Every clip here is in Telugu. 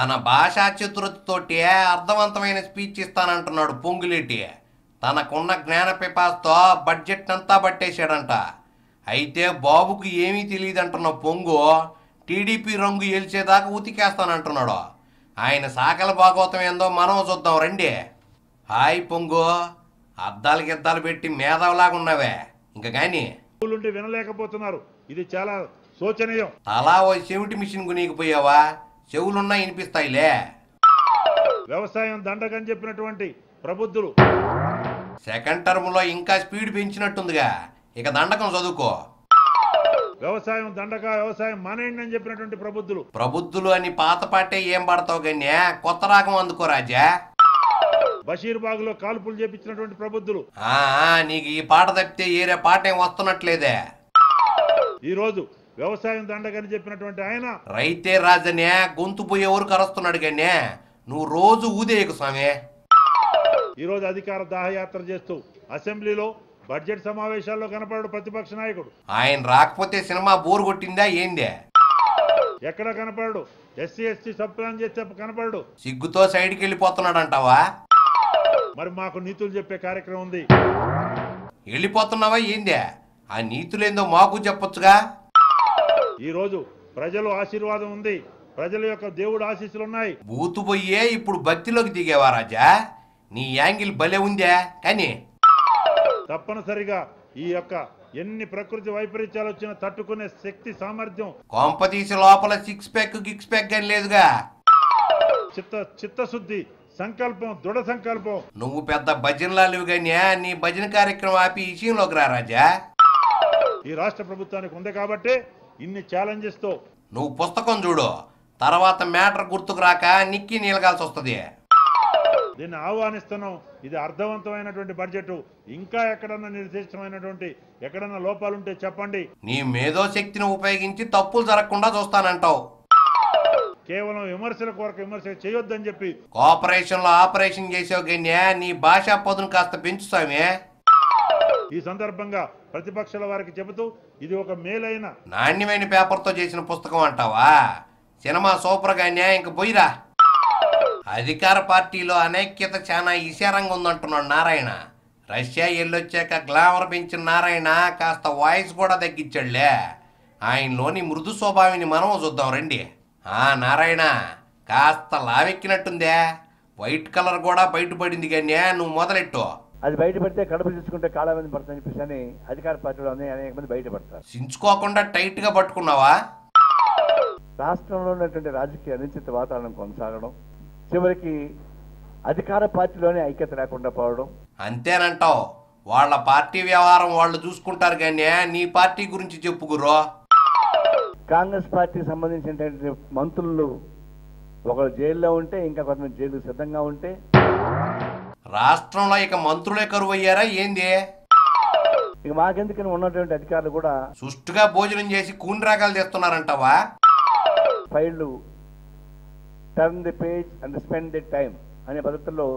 తన భాషా చతురతతోటి అర్థవంతమైన స్పీచ్ ఇస్తానంటున్నాడు పొంగులేటి. తనకున్న జ్ఞాన పిపాస్తో బడ్జెట్ అంతా పట్టేశాడంట. అయితే బాబుకు ఏమీ తెలియదంటున్న పొంగు టీడీపీ రంగు గెలిచేదాకా ఉతికేస్తానంటున్నాడు. ఆయన సాకల భాగవతం ఏందో మనం చూద్దాం రండి. హాయ్ పొంగు, అద్దాలు గిద్దాలు పెట్టి మేధావులాగా ఉన్నావే ఇంకా కానీ వినలేకపోతున్నారు. ఇది చాలా శోచనీయం. అలా ఓ చెవిటి మిషన్ కొనిగిపోయావా? చెవులున్నా వినిపిస్తాయిలే. వ్యవసాయం దండకని చెప్పినటువంటి ప్రబుద్ధులు సెకండ్ టర్మ్ లో ఇంకా స్పీడ్ పెంచినట్టుందిగా, ఇక దండకం చదువుకో. వ్యవసాయం దండక, వ్యవసాయం మానేయండి అని చెప్పినటువంటి ప్రబుద్ధులు అని పాత పాటే ఏం పడతావు గన్యా, కొత్త రాగం అందుకో రాజా. బషీర్బాగ్ లో కాల్పులు చేపించినటువంటి ప్రబుద్ధులు. నీకు ఈ పాట తప్పితే ఏరే పాట ఏం వస్తున్నట్లేదే. ఈ రోజు వ్యవసాయం దండకని చెప్పినటువంటి ఆయన రైతే రాజనే గొంతు పోయే ఊరు కరుస్తున్నాడు గన్యా, నువ్వు రోజు ఊదేయకు స్వామి. ఈ రోజు అధికార దాహయాత్ర చేస్తూ అసెంబ్లీలో బడ్జెట్ సమావేశాల్లో కనపడు ప్రతిపక్ష నాయకుడు. ఆయన రాకపోతే సినిమా బోర్ కొట్టిందా ఏందే? ఎక్కడ కనపడు? ఎస్సీ ఎస్టీ సబ్ ప్లాన్ చేస్తే కనపడు. సిగ్గుతో సైడ్కి వెళ్ళిపోతున్నాడంటావా? మరి మాకు నీతులు చెప్పే కార్యక్రమం ఉంది. వెళ్ళిపోతున్నావా ఏందే? ఆ నీతులేందో మాకు చెప్పొచ్చుగా. ఈ రోజు ప్రజలు ఆశీర్వాదం ఉంది, ప్రజల యొక్క దేవుడు ఆశీస్సులు ఉన్నాయి. బూతు పోయే ఇప్పుడు భక్తిలోకి దిగేవా రాజా? నీ యాంగిల్ భలే ఉందే. కానీ తప్పనిసరిగా ఈ యొక్క ఎన్ని ప్రకృతి వైపరీత్యాలు వచ్చినా తట్టుకునే శక్తి సామర్థ్యం కొంపతీసి లోపల సిక్స్ ప్యాక్ గిక్స్ ప్యాక్ అని లేదుగా. చిత్తశుద్ధి, సంకల్పం, దృఢ సంకల్పం. నువ్వు పెద్ద భజనలాలివి కానీ నీ భజన కార్యక్రమం ఆపి విషయంలోకి రా రాజా. ఈ రాష్ట్ర ప్రభుత్వానికి ఉంది కాబట్టి ఇన్ని ఛాలెంజెస్ తో నువ్వు పుస్తకం చూడు, తర్వాత మ్యాటర్ గుర్తుకు రాక నిక్కి నీలగాల్సి వస్తుంది. దీన్ని ఆహ్వానిస్తున్నాం. ఇది అర్థవంతమైనటువంటి బడ్జెట్. ఇంకా ఎక్కడన్నా నిర్దిష్టమైనటువంటి ఎక్కడన్నా లోపాలుంటే చెప్పండి. నీ మేధో శక్తిని ఉపయోగించి తప్పులు జరగకుండా చూస్తానంటావు. కేవలం విమర్శల కొరకు విమర్శ చేయొద్దని చెప్పి కోఆపరేషన్ లో ఆపరేషన్ చేసావు గన్యా, నీ భాషా పదును కాస్త పెంచుతామే. ఈ సందర్భంగా ప్రతిపక్షాల వారికి చెబుతూ ఇది ఒక మేలైన నాణ్యమైన పేపర్తో చేసిన పుస్తకం అంటావా? సినిమా సూపర్ గానే ఇంక పోయిరా. అధికార పార్టీలో అనైక్యత చాలా ఇశారంగా ఉందంటున్నాడు నారాయణ. రష్యా వెళ్ళొచ్చాక గ్లామర్ పెంచిన నారాయణ కాస్త వాయిస్ కూడా తగ్గించాడులే. ఆయనలోని మృదు స్వభావిని మనం చూద్దాం రండి. నారాయణ కాస్త లావెక్కినట్టుందే, వైట్ కలర్ కూడా బయటపడింది కానీ నువ్వు మొదలెట్టు. అది బయటపడితే కడుపు తీసుకుంటే కాళ్ళ మంది పడుతుందని చెప్పేసి అధికార పార్టీలో అనేక మంది బయటపడతారు. సించుకోకుండా టైట్ గా పట్టుకున్నావా? రాష్ట్రంలో ఉన్నటువంటి రాజకీయ అనిశ్చిత వాతావరణం కొనసాగడం, చివరికి అధికార పార్టీలోనే ఐక్యత లేకుండా పోవడం. అంతేనంటావు? వాళ్ళ పార్టీ వ్యవహారం వాళ్ళు చూసుకుంటారు కానీ నీ పార్టీ గురించి చెప్పుకురో. కాంగ్రెస్ పార్టీకి సంబంధించినటువంటి మంత్రులు ఒకరు జైల్లో ఉంటే ఇంకా కొంతమంది జైలుకు సిద్ధంగా ఉంటే రాష్ట్రంలో ఇక మంత్రులే కరువు అయ్యారా ఏంది? ఇక మాకెందుకని ఉన్నటువంటి అధికారులు కూడా సుష్టుగా భోజనం చేసి కూని రాగాలు తెస్తున్నారంటావా? ఫైళ్లు turn the page and spend the time అనే పద్ధతుల్లో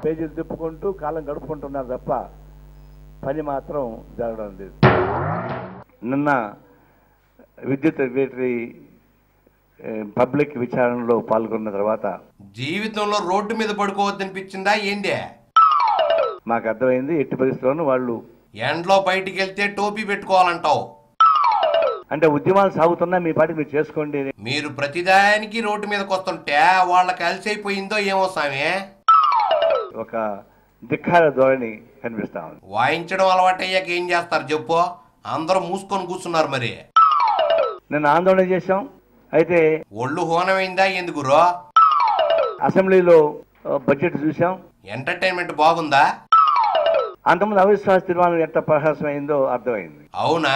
పేజీలు తిప్పుకుంటూ కాలం గడుపుకుంటున్నారు తప్ప పని మాత్రం జరగడం లేదు. నిన్న విద్యుత్ రెగ్యులేటరీ పబ్లిక్ విచారణలో పాల్గొన్న తర్వాత జీవితంలో రోడ్డు మీద పడుకోవద్దనిపించిందా ఏందే? మాకు అర్థమైంది ఎట్టి పరిస్థితుల్లోనూ వాళ్ళు ఎండ్లో బయటికి వెళ్తే టోపీ పెట్టుకోవాలంటావు. అంటే ఉద్యమాలు సాగుతున్నా మీ పాటి మీరు చేసుకోండి. మీరు ప్రతిదానికి రోడ్డు మీదకి వస్తుంటే వాళ్ళకి అలసైపోయిందో ఏమో స్వామి. ఒక ధిక్కార ధోరణి కనిపిస్తా ఉంది. వాయించడం అలవాటయ్యాక ఏం చేస్తారు చెప్పు? అందరూ మూసుకొని కూర్చున్నారు. మరి నిన్న ఆందోళన చేశాం. అయితే ఒళ్ళు హోనమైందా ఎందుకురో? అసెంబ్లీలో బడ్జెట్ చూసాం. ఎంటర్టైన్మెంట్ బాగుందా? అంతకుముందు అవిశ్వాస తీర్మానం ఎంత ప్రహాసమైందో అర్థమైంది. అవునా?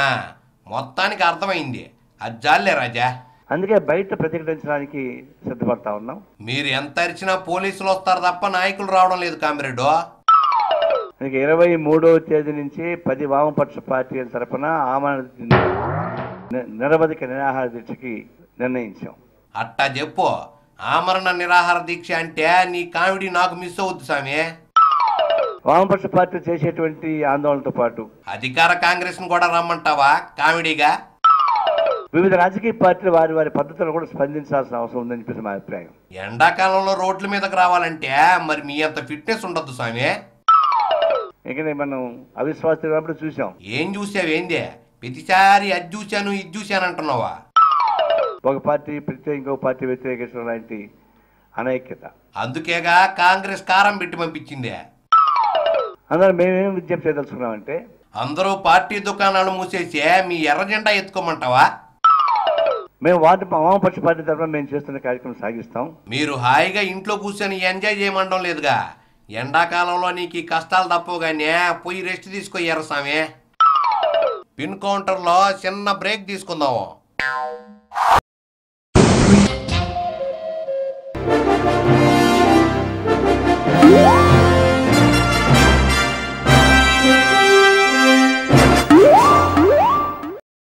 మొత్తానికి అర్థమైంది. అది జాలే రాజా. అందుకే బయట ప్రతిఘటించడానికి సిద్ధపడతా ఉన్నాం. మీరు ఎంత అరిచినా పోలీసులు వస్తారు తప్ప నాయకులు రావడం లేదు కామ్రేడు. 23వ తేదీ నుంచి 10 వామపక్ష పార్టీల తరఫున నిరవధిక నిరాహార దీక్షకి నిర్ణయించాం. అట్టా చెప్పు. ఆమరణ నిరాహార దీక్ష అంటే నీ కామెడీ నాకు మిస్ అవుద్దు స్వామి. వామపక్ష పార్టీ చేసేటువంటి ఆందోళనతో పాటు అధికార కాంగ్రెస్ ను కూడా రమ్మంటావా కామెడీగా? వివిధ రాజకీయ పార్టీలు వారి వారి పద్ధతులు కూడా స్పందించాల్సిన అవసరం ఉందని చెప్పేసి మా అభిప్రాయం. ఎండాకాలంలో రోడ్ల మీదకి రావాలంటే మరి మీ అంత ఫిట్నెస్ ఉండద్దు స్వామి. ఎందుకంటే మనం అవిశ్వాస తీర్మానం చూసాం. ఏం చూసావేందే? ప్రతిసారి అది చూశాను ఇది చూశాను అంటున్నావా? ఒక పార్టీ ప్రత్యేక ఇంకో పార్టీ వ్యతిరేకించడం లాంటి అనైక్యత. అందుకేగా కాంగ్రెస్ కారం పెట్టి పంపించిందే. అందులో మేమేం విజ్ఞప్తి చేయదలుచుకున్నామంటే, అందరూ పార్టీ దుకాణాలు మూసేసి మీ ఎర్ర జెండా ఎత్తుకోమంటావా? మేము వామపక్ష పార్టీ తరఫున మేము చేస్తున్న కార్యక్రమం సాగిస్తాం. మీరు హాయిగా ఇంట్లో కూర్చొని ఎంజాయ్ చేయమండం లేదుగా. ఎండాకాలంలో నీకు ఈ కష్టాలు తప్పవుగానే పోయి రెస్ట్ తీసుకో ఎర్రస్వామి. పిన్ కౌంటర్లో చిన్న బ్రేక్ తీసుకుందాము.